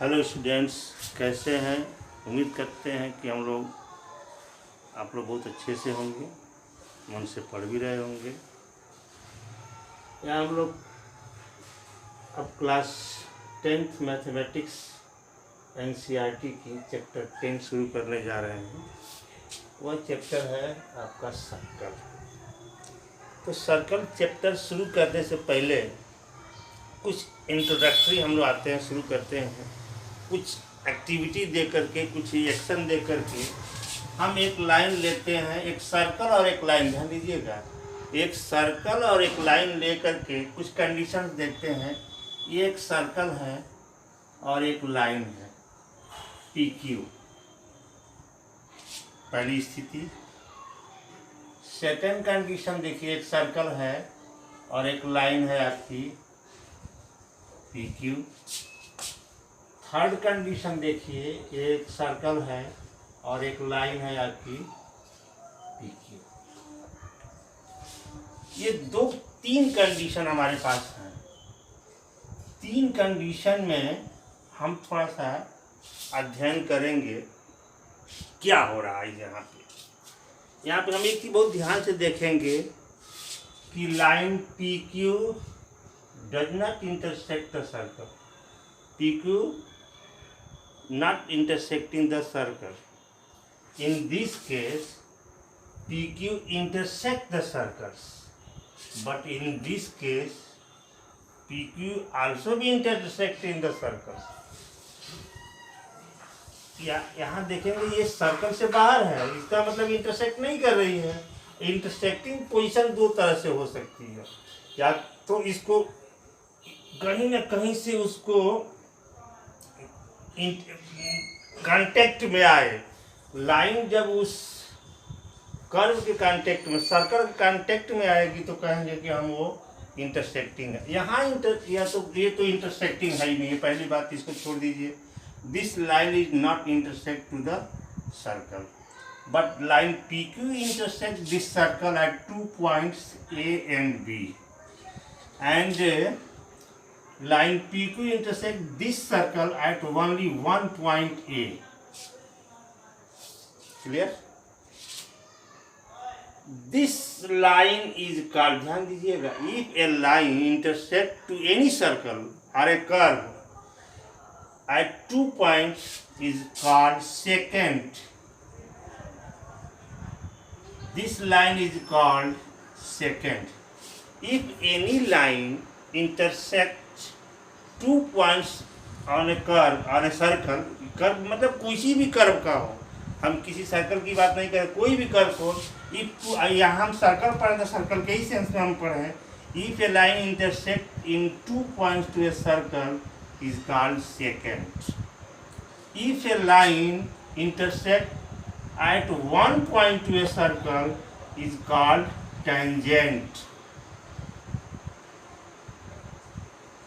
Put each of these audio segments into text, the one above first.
Hello students, कैसे हैं। उम्मीद करते हैं कि आप लोग बहुत अच्छे से होंगे, मन से पढ़ भी रहे होंगे। यहाँ हम लोग अब क्लास 10th मैथमेटिक्स एनसीईआरटी की चैप्टर 10 शुरू करने जा रहे हैं। वह चैप्टर है आपका सर्कल। तो सर्कल चैप्टर शुरू करने से पहले कुछ इंट्रोडक्टरी हम लोग आते हैं, शुरू करते हैं कुछ एक्टिविटी दे करके, कुछ एक्शन दे करके। हम एक लाइन लेते हैं, एक सर्कल और एक लाइन, ध्यान दीजिएगा, एक सर्कल और एक लाइन ले करके कुछ कंडीशंस देखते हैं। ये एक सर्कल है और एक लाइन है पी क्यू, पहली स्थिति। सेकेंड कंडीशन देखिए, एक सर्कल है और एक लाइन है आपकी पी क्यू। थर्ड कंडीशन देखिए, एक सर्कल है और एक लाइन है आपकी पी क्यू। ये तीन कंडीशन हमारे पास हैं। तीन कंडीशन में हम थोड़ा सा अध्ययन करेंगे क्या हो रहा है यहाँ पे हम एक चीज बहुत ध्यान से देखेंगे कि line P Q does not intersect the circle. P Q not intersecting the circle. In this case, PQ intersect the circles, but in this case, PQ also be intersecting the circles. यहाँ देखेंगे ये circle से बाहर है, इसका मतलब intersect नहीं कर रही है। इंटरसेक्टिंग पोजीशन दो तरह से हो सकती है, या तो इसको कहीं ना कहीं से उसको कांटेक्ट में आए। लाइन जब उस कर्व के कांटेक्ट में, सर्कल के कांटेक्ट में आएगी तो कहेंगे कि हम वो इंटरसेक्टिंग है। यहाँ ये तो इंटरसेक्टिंग है ही नहीं है, पहली बात इसको छोड़ दीजिए। This line is not intersect to the circle, but line P Q intersect this circle at 2 points A and B, and line PQ intersect this circle at only one point A. Clear? This line is called, ध्यान दीजिएगा, if a line intersect to any circle or a curve at 2 points is called secant. This line is called secant. If any line intersect 2 points on a curve or a circle, curve मतलब किसी भी curve का हो, हम किसी circle की बात नहीं करें, कोई भी कर्व हो। इफ यहाँ हम सर्कल पढ़े तो सर्कल के ही सेंस में हम पढ़े। If A line intersect in 2 points to a circle is called secant. If a line intersect at 1 point to a circle is called tangent.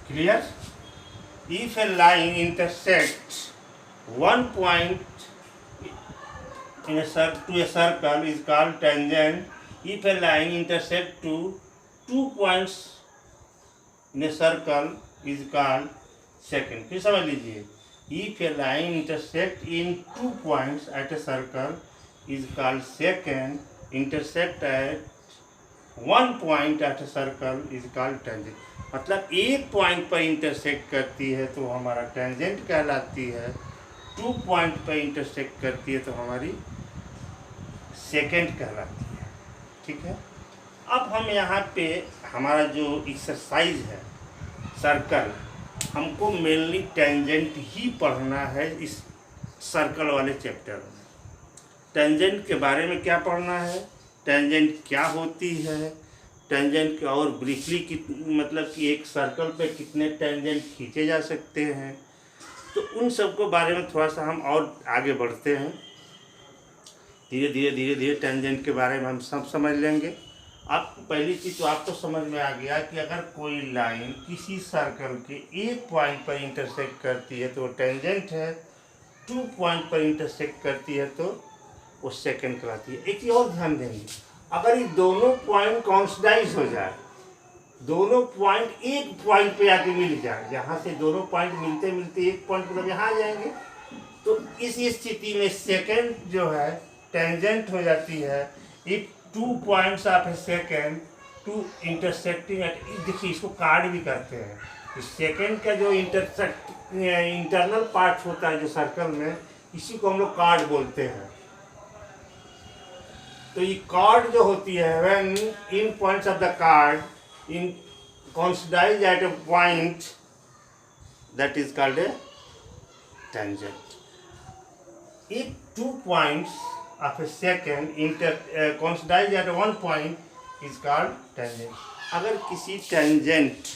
Clear? If a line intersects 1 point to a circle is called tangent. If a line intersects to 2 points in a circle is called secant. फिर समझ लीजिए, if a line intersects in 2 points at a circle is called secant. Intersect at 1 point at a circle is called tangent. मतलब एक point पर intersect करती है तो हमारा टेंजेंट कहलाती है, 2 पॉइंट पर इंटरसेक्ट करती है तो हमारी सेकेंड कहलाती है। ठीक है, अब हम यहाँ पे हमारा जो एक्सरसाइज है सर्कल, हमको मेनली टेंजेंट ही पढ़ना है इस सर्कल वाले चैप्टर में। टेंजेंट के बारे में क्या पढ़ना है, टेंजेंट क्या होती है, टेंजेंट और ब्रीफली मतलब कि एक सर्कल पे कितने टेंजेंट खींचे जा सकते हैं, तो उन सब को बारे में थोड़ा सा हम और आगे बढ़ते हैं। धीरे धीरे टेंजेंट के बारे में हम सब समझ लेंगे। आपको पहली चीज़ तो आपको समझ में आ गया कि अगर कोई लाइन किसी सर्कल के एक पॉइंट पर इंटरसेक्ट करती है तो वो टेंजेंट है, 2 पॉइंट पर इंटरसेक्ट करती है तो वो सेकेंड कहलाती है। एक चीज़ और ध्यान देंगे, अगर ये दोनों पॉइंट कॉन्सिडाइज हो जाए, दोनों पॉइंट एक पॉइंट पे आके मिल जाए, यहाँ से दोनों पॉइंट मिलते मिलते एक पॉइंट मतलब यहाँ आ जाएंगे। तो इस स्थिति में सेकेंड जो है टेंजेंट हो जाती है। If 2 points of a second to intersecting at, देखिए इसको कार्ड भी करते हैं। तो सेकेंड का जो इंटरनल पार्ट होता है जो सर्कल में, इसी को हम लोग कार्ड बोलते हैं। तो ये कार्ड जो होती है, when in points of the card in coincide at a point, that is called a tangent. If 2 points of a second coincide at one point is called tangent. अगर किसी टेंजेंट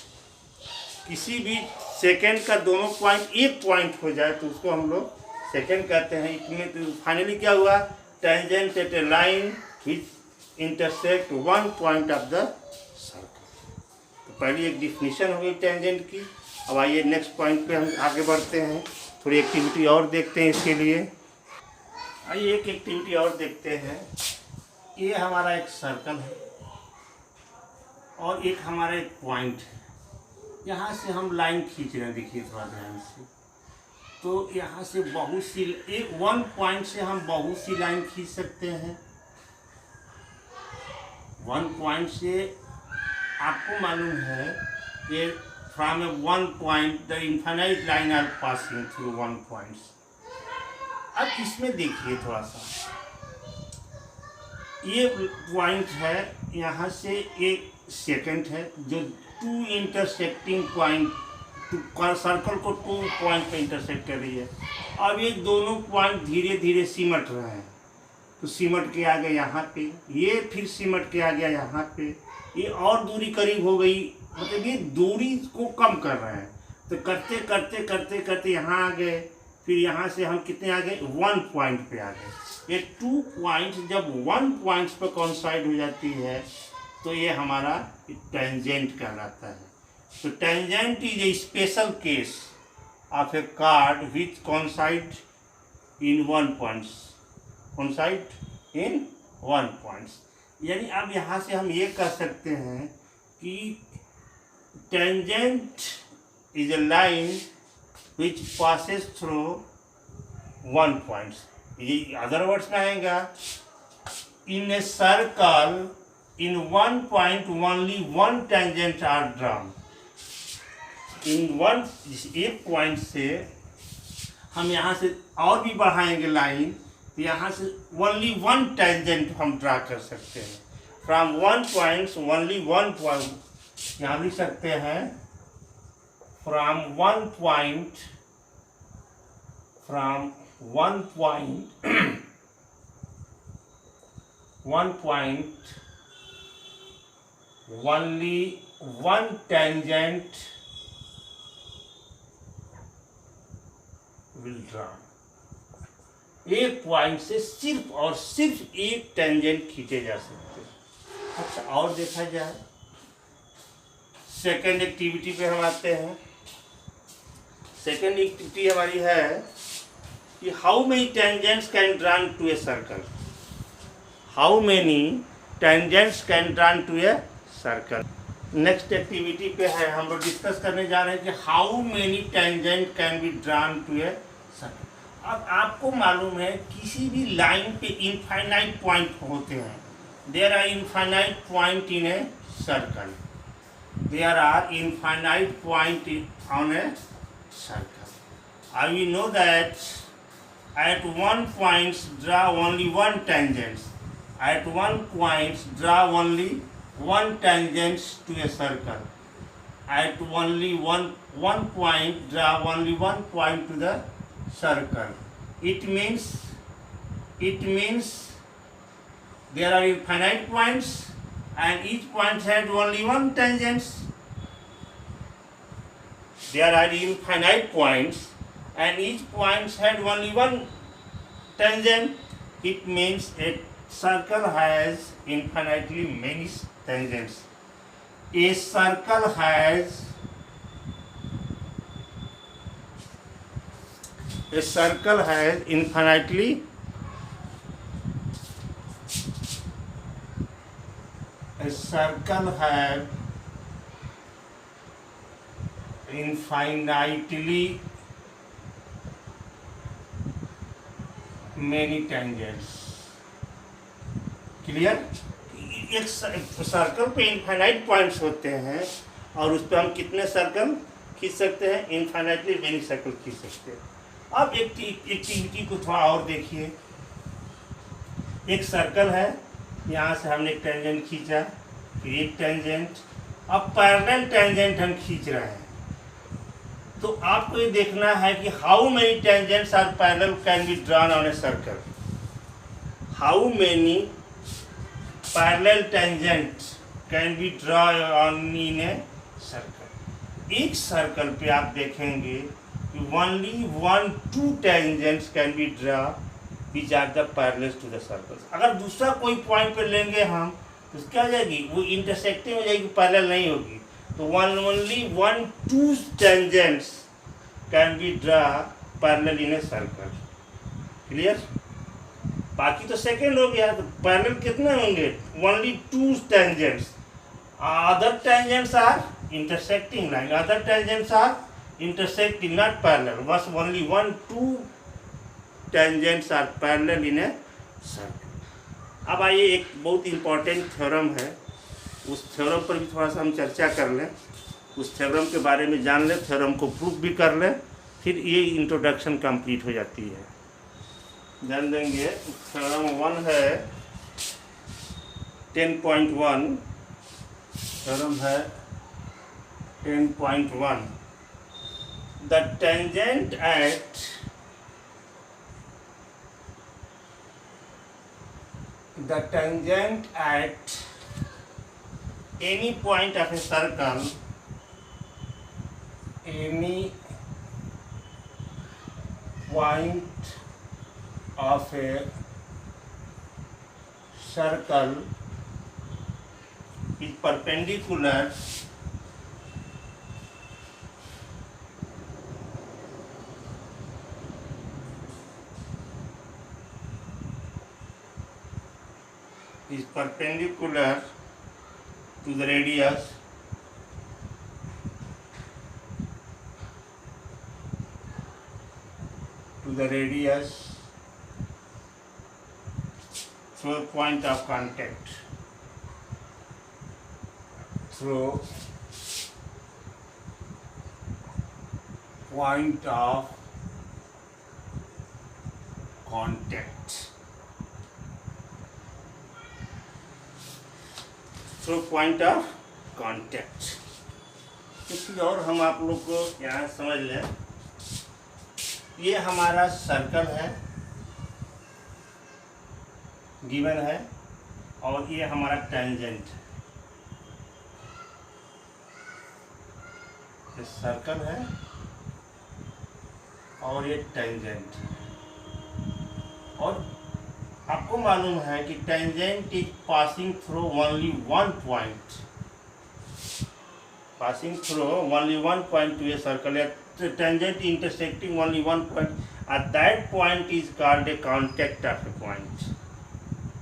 किसी भी सेकेंड का दोनों point एक point हो जाए तो उसको हम लोग सेकेंड कहते हैं। इसमें तो फाइनली क्या हुआ, tangent at A line which intersect one point of the circle. तो पहली एक डिफिनीशन हो गई टेंजेंट की। अब आइए नेक्स्ट पॉइंट पे हम आगे बढ़ते हैं, थोड़ी एक्टिविटी और देखते हैं इसके लिए। आइए एक एक्टिविटी और देखते हैं। ये हमारा एक सर्कल है और एक हमारा एक पॉइंट है। यहाँ से हम लाइन खींच रहे हैं, देखिए थोड़ा ध्यान से। तो यहाँ से बहुत सी एक वन पॉइंट से हम बहुत सी लाइन खींच सकते हैं। वन पॉइंट से आपको मालूम है कि from a one point the infinite line are passing through one points. अब इसमें देखिए थोड़ा सा, ये पॉइंट है, यहाँ से एक सेकंड है जो 2 इंटरसेक्टिंग पॉइंट, सर्कल को 2 पॉइंट पे इंटरसेक्ट कर रही है। अब ये दोनों पॉइंट धीरे धीरे सिमट रहे हैं। तो सिमट के आ गए यहाँ पे, ये फिर सिमट के आ गया यहाँ पे, ये और दूरी करीब हो गई, मतलब ये दूरी को कम कर रहे हैं। तो करते करते करते करते यहाँ आ गए, फिर यहाँ से हम कितने आ गए, 1 पॉइंट पे आ गए। ये 2 पॉइंट जब 1 पॉइंट पे कॉन्साइड हो जाती है तो ये हमारा टेंजेंट कहलाता है। तो tangent is A special case of A card which कॉन्साइड in 1 points, कॉन्साइड in 1 points. यानी अब यहाँ से हम ये कह सकते हैं कि tangent is a line which passes through 1 points. ये अदर वर्ड्स में आएगा, in a circle in 1 point only 1 tangent are drawn. इन एक पॉइंट से हम यहाँ से और भी बढ़ाएंगे लाइन, तो यहाँ से ओनली 1 टेंजेंट हम ड्रा कर सकते हैं। फ्रॉम 1 पॉइंट ओनली 1 पॉइंट, यहाँ लिख सकते हैं from 1 point only 1 tangent will draw। एक पॉइंट से सिर्फ और सिर्फ एक टेंजेंट खींचे जा सकते हैं। अच्छा और देखा जाए, सेकेंड एक्टिविटी पे हम आते हैं। सेकेंड एक्टिविटी हमारी है कि how many tangents can drawn to a circle. How many tangents can drawn to a circle. Next activity पे है, हम लोग डिस्कस करने जा रहे हैं कि how many tangent can be drawn to a circle. अब आपको मालूम है किसी भी लाइन पे इनफाइनाइट पॉइंट होते हैं। There are infinite point in a circle, there are infinite point on a circle. I we know that at 1 point draw only 1 tangents, at 1 point draw only 1 tangents to a circle, at only one point draw only 1 point to the circle. It means there are infinite points and each point had only 1 tangents. There are infinite points and each point had only 1 tangent. It means a circle has infinitely many tangents. A circle has infinitely infinitely many tangents. Clear? एक circle पे infinite points होते हैं और उस पर हम कितने circle खींच सकते हैं? इनफाइनाइटली मेनी सर्कल खींच सकते हैं। अब एक एक्टिविटी को थोड़ा और देखिए। एक सर्कल है, यहाँ से हमने एक टेंजेंट खींचा, फिर एक टेंजेंट, अब पैरेलल टेंजेंट हम खींच रहे हैं। तो आपको ये देखना है कि how many tangents are parallel can be drawn on a circle. How many parallel tangents can be draw on in a circle. एक सर्कल पे आप देखेंगे कि only 1-2 tangents can be draw which are the parallel to the circle. अगर दूसरा कोई point पे लेंगे हम तो क्या हो जाएगी? वो इंटरसेक्टिंग हो जाएगी, पैरेलल नहीं होगी। तो only 1-2 tangents can be drawn parallel in a circle. Clear? बाकी तो सेकेंड हो गया। तो पैरेलल कितने होंगे? only 2 tangents. Other tangents are intersecting line. Other tangents are intersecting, not parallel. Was only 1-2 tangents are parallel in a circle. अब आइए, एक बहुत इंपॉर्टेंट थ्योरम है, उस थ्योरम पर भी थोड़ा सा हम चर्चा कर लें, उस थ्योरम के बारे में जान लें, थ्योरम को प्रूफ भी कर लें, फिर ये इंट्रोडक्शन कंप्लीट हो जाती है। ध्यान देंगे, थ्योरम 1 है 10.1, थ्योरम है 10.1। The tangent eight any point of a circle, any point of a circle is perpendicular to the radius through a point of contact, through point of contact, through point of contact. कुछ और हम आप लोग को यहाँ समझ लें, ये हमारा सर्कल है, गिवन है, और ये हमारा टेंजेंट है। ये सर्कल है और ये टेंजेंट है, और आपको मालूम है कि tangent is passing through only one point, passing through only one point to a circle. Tangent intersecting only one point, at that point is called a contact of a point.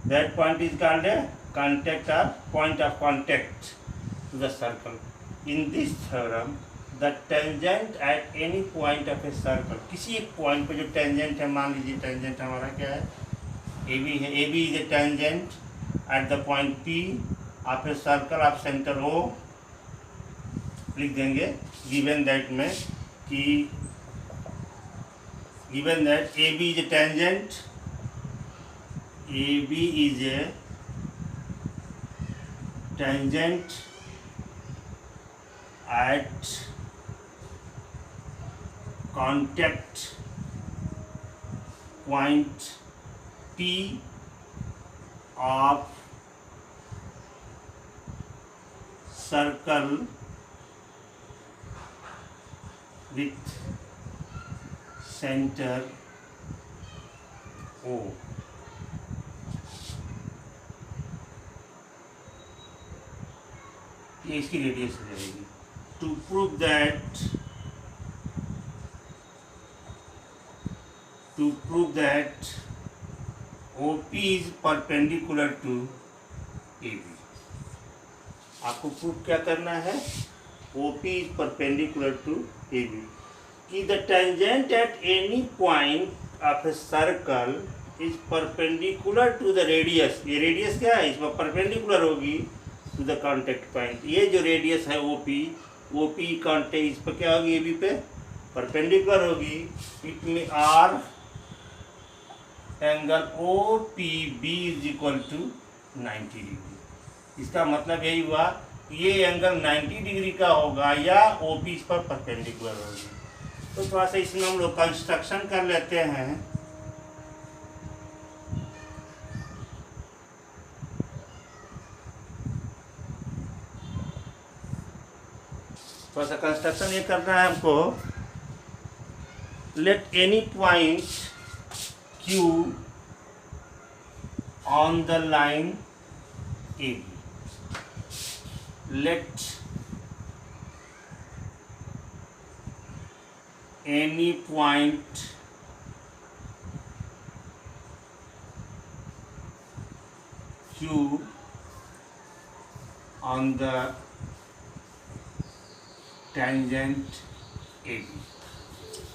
That point is called a contact of point of contact to the circle. In this theorem the tangent at any point of a circle, किसी एक point पर जो tangent है, मान लीजिए tangent हमारा क्या है? AB है। AB is a tangent at the point P of a circle of center O। लिख देंगे given that में कि given that AB is a tangent, AB is a tangent at contact point P of circle with center O। ये इसकी radius हो जाएगी। To prove that OP is perpendicular to AB। आपको proof क्या करना है OP is perpendicular to AB. कि the tangent at any point of a circle is perpendicular to the radius. ये radius क्या है, इसमें perpendicular होगी to the contact point. ये जो radius है OP contact इस पर क्या होगी, AB पे perpendicular होगी. It में R angle OPB is equal to 90 degree. इसका मतलब यही हुआ ये एंगल 90 डिग्री का होगा या OP इस पर परपेंडिकुलर होगी. तो थोड़ा सा इसमें हम लोग कंस्ट्रक्शन कर लेते हैं. थोड़ा सा कंस्ट्रक्शन ये करना है हमको. Let any point Q on the line AB. Let any point Q on the tangent AB.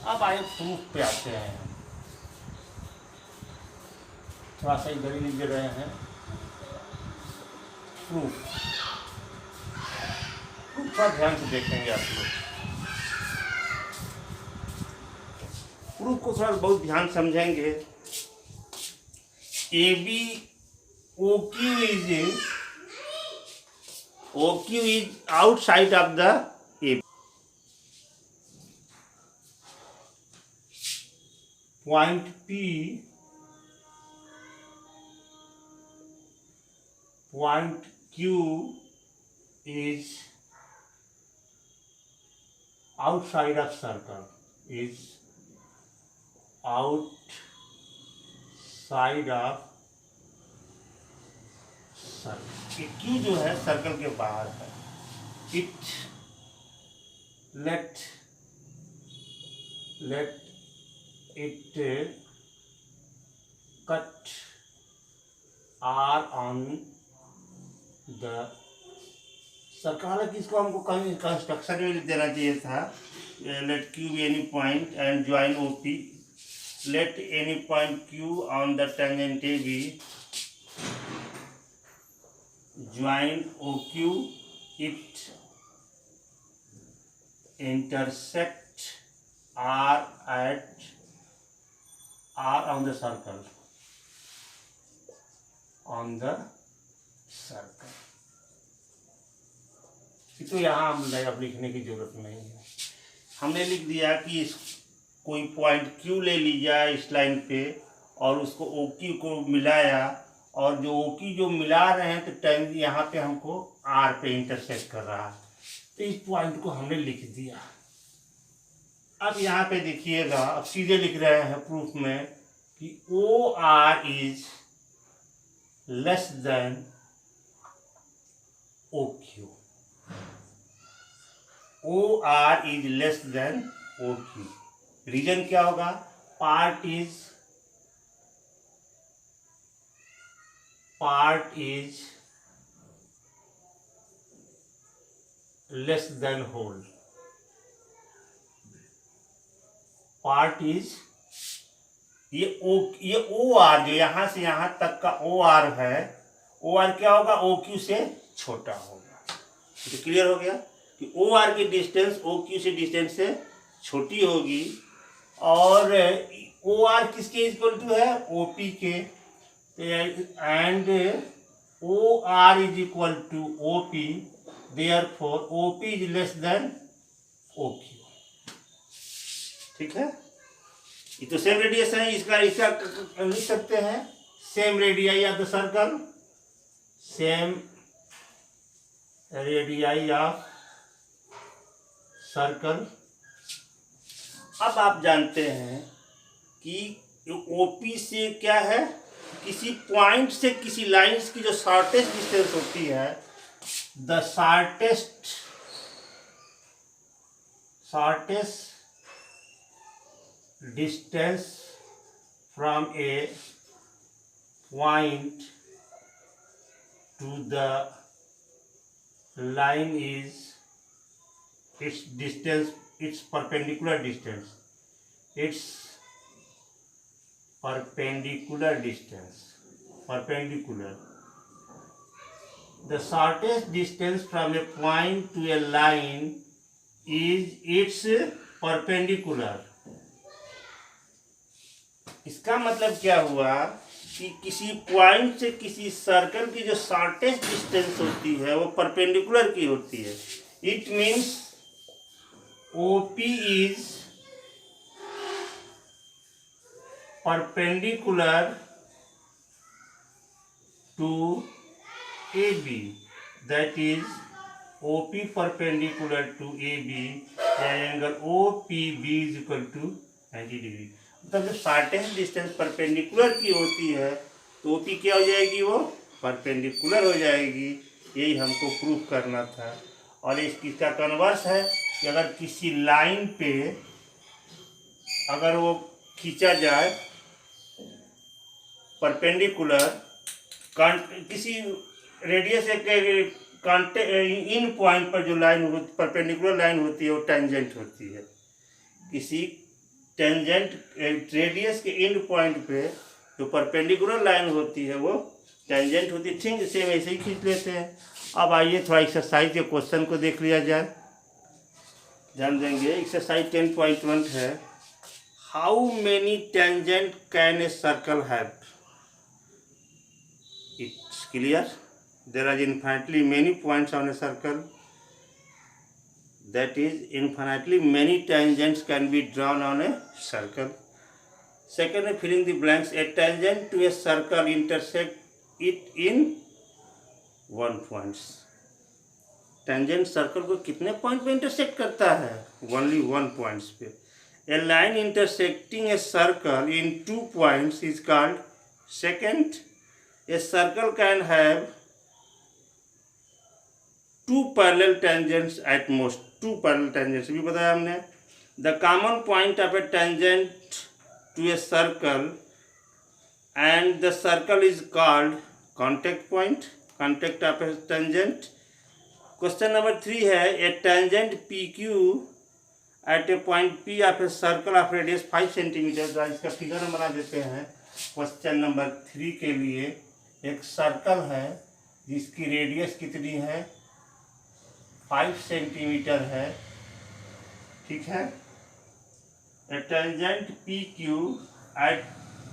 अब आए प्रूफ पे आते हैं. थोड़ा सा इधर ही लिख दे रहे हैं. प्रूफ थोड़ा ध्यान से देखेंगे आप लोग. प्रूफ को थोड़ा बहुत ध्यान समझेंगे. AB OQ is outside of the AB. Point Q is outside of circle. Is outside of circle. Q जो है सर्कल के बाहर है. It let it cut R on the circle. हालांकि इसको हमको कहीं कंस्ट्रक्शन में लिख देना चाहिए था. Let Q be any point and join OP. Let any point Q on the tangent AB join OQ. It intersect R at R on the circle. तो यहाँ हम अब लिखने की जरूरत नहीं है. हमने लिख दिया कि कोई पॉइंट Q ले लिया इस लाइन पे और उसको OQ को मिलाया, और जो OQ जो मिला रहे हैं तो टाइम यहाँ पे हमको R पे इंटरसेक्ट कर रहा है. तो इस पॉइंट को हमने लिख दिया. अब यहाँ पे देखिएगा, अब सीधे लिख रहे हैं प्रूफ में कि OR is less than OQ. OR is less than OQ. Reason क्या होगा? Part is less than whole. Part is ये OR जो यहाँ से यहाँ तक का OR है, OR क्या होगा? OQ से छोटा होगा. तो क्लियर हो गया कि OR की डिस्टेंस OQ से डिस्टेंस से छोटी होगी. और OR किसके इक्वल टू है? OP के. And OR is equal to OP. Therefore OP is less than OQ. ठीक है. ये तो सेम रेडियस है. इसका लिख सकते हैं same radii of the circle. Same radii of circle. अब आप जानते हैं कि OP से क्या है, किसी पॉइंट से किसी लाइंस की जो शॉर्टेस्ट डिस्टेंस होती है, the shortest distance from a point to the line is its distance, its perpendicular distance, its perpendicular distance, perpendicular. The shortest distance from a point to a line is its perpendicular. इसका मतलब क्या हुआ कि किसी point से किसी circle की जो शॉर्टेस्ट डिस्टेंस होती है वो परपेंडिकुलर की होती है. It means OP is perpendicular to AB, that is OP perpendicular to AB and angle OPB is equal to 90 degree. मतलब जो शॉर्टेस्ट डिस्टेंस परपेंडिकुलर की होती है तो OP क्या हो जाएगी, वो परपेंडिकुलर हो जाएगी. यही हमको प्रूफ करना था. और इसका कन्वर्स है कि अगर किसी लाइन पे अगर वो खींचा जाए परपेंडिकुलर किसी रेडियस इन पॉइंट पर जो लाइन परपेंडिकुलर लाइन होती है वो टेंजेंट होती है. किसी टेंजेंट रेडियस के इन पॉइंट पे जो परपेंडिकुलर लाइन होती है वो टेंजेंट होती है. ठीक सेम ऐसे ही खींच लेते हैं. अब आइए थोड़ा एक्सरसाइज के क्वेश्चन को देख लिया जाए. ध्यान देंगे. एक्सरसाइज 10.1 है. How many tangent can a circle have? It's clear. There are infinitely many points on a circle. That is, infinitely many tangents can be drawn on a circle. Second, filling the blanks. A tangent to a circle intersect it in 1 point. Tangent circle को कितने point पे intersect करता है? Only 1 points पे. A line intersecting a circle in 2 points is called secant. A circle can have 2 parallel tangents at most. 2 parallel tangents भी बताया हमने. The common point of a tangent to a circle and the circle is called contact point. Contact of a tangent. Question number 3 है. A tangent PQ at a point P of a circle of radius 5 centimeter. तो इसका figure हम बना देते हैं. Question number 3 के लिए एक सर्कल है जिसकी रेडियस कितनी है, 5 सेंटीमीटर है. ठीक है. A tangent P Q at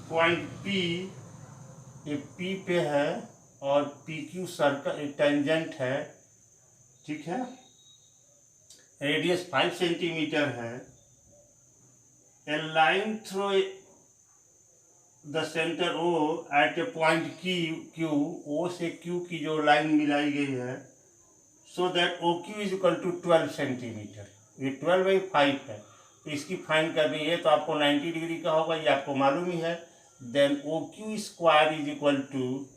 point P, ये पी पे है और पी क्यू सर्कल टेंजेंट है. ठीक है. रेडियस 5 सेंटीमीटर है. A line through the centre O at a point Q, O से Q की जो लाइन मिलाई गई है, so that OQ is equal to 12 centimetre. ये 12/5 है. तो इसकी फाइंड करनी है तो आपको 90 डिग्री का होगा, ये आपको मालूम ही है. Then OQ square is equal to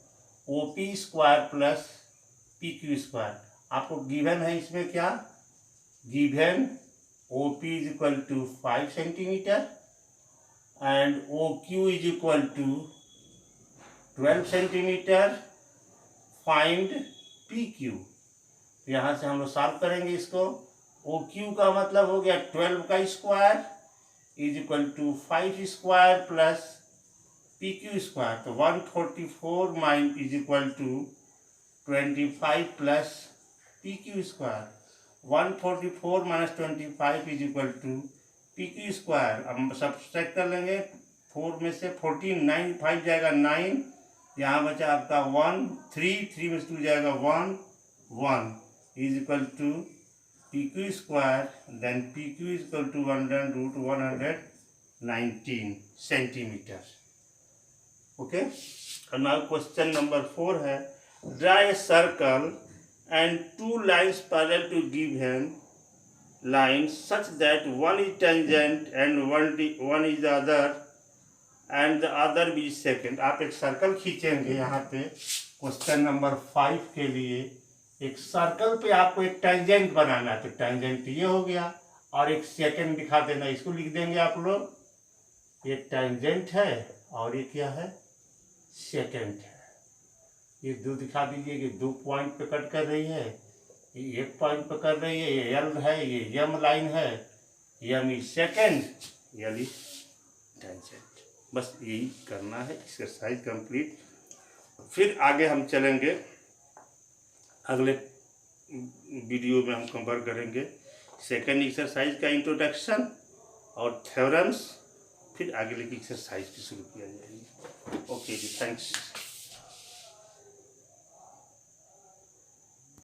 OP square plus PQ square. आपको गिवन है इसमें क्या, given OP is equal to 5 centimetre and OQ is equal to 12 centimetre. Find PQ. यहाँ से हम लोग सॉल्व करेंगे इसको. OQ का मतलब हो गया 12 का square is equal to 5 square plus PQ square. तो 144 minus is equal to 25 plus PQ square. 144 minus 25 is equal to PQ square. हम सब्सट्रैक्ट कर लेंगे. 4 में से 14, 9, 5 जाएगा 9, यहाँ बचा आपका 1, 3 में से 2 जाएगा 1 is equal to PQ square. Then PQ is equal to 100√119 centimetre. Okay. और नाउ क्वेश्चन नंबर 4 है. Draw a circle and 2 lines parallel to given lines such that one is tangent and one is the other and the other be secant. आप एक circle खींचेंगे यहाँ पे. Question number 5 के लिए एक सर्कल पे आपको एक टेंजेंट बनाना है. तो टेंजेंट ये हो गया और एक सेकंड दिखा देना. इसको लिख देंगे आप लोग. ये टेंजेंट है और ये क्या है, सेकंड है. ये 2 दिखा दीजिए कि 2 पॉइंट पे कट कर रही है. ये एक पॉइंट पर कर रही है, ये एल है, ये एम लाइन है, M is secant, L is tangent. बस यही करना है, एक्सरसाइज कंप्लीट। फिर आगे हम चलेंगे, अगले वीडियो में हम कवर करेंगे सेकेंड एक्सरसाइज का इंट्रोडक्शन और थ्योरम्स, फिर आगे की एक्सरसाइज भी शुरू किया जाएगी। ओके जी, थैंक्स।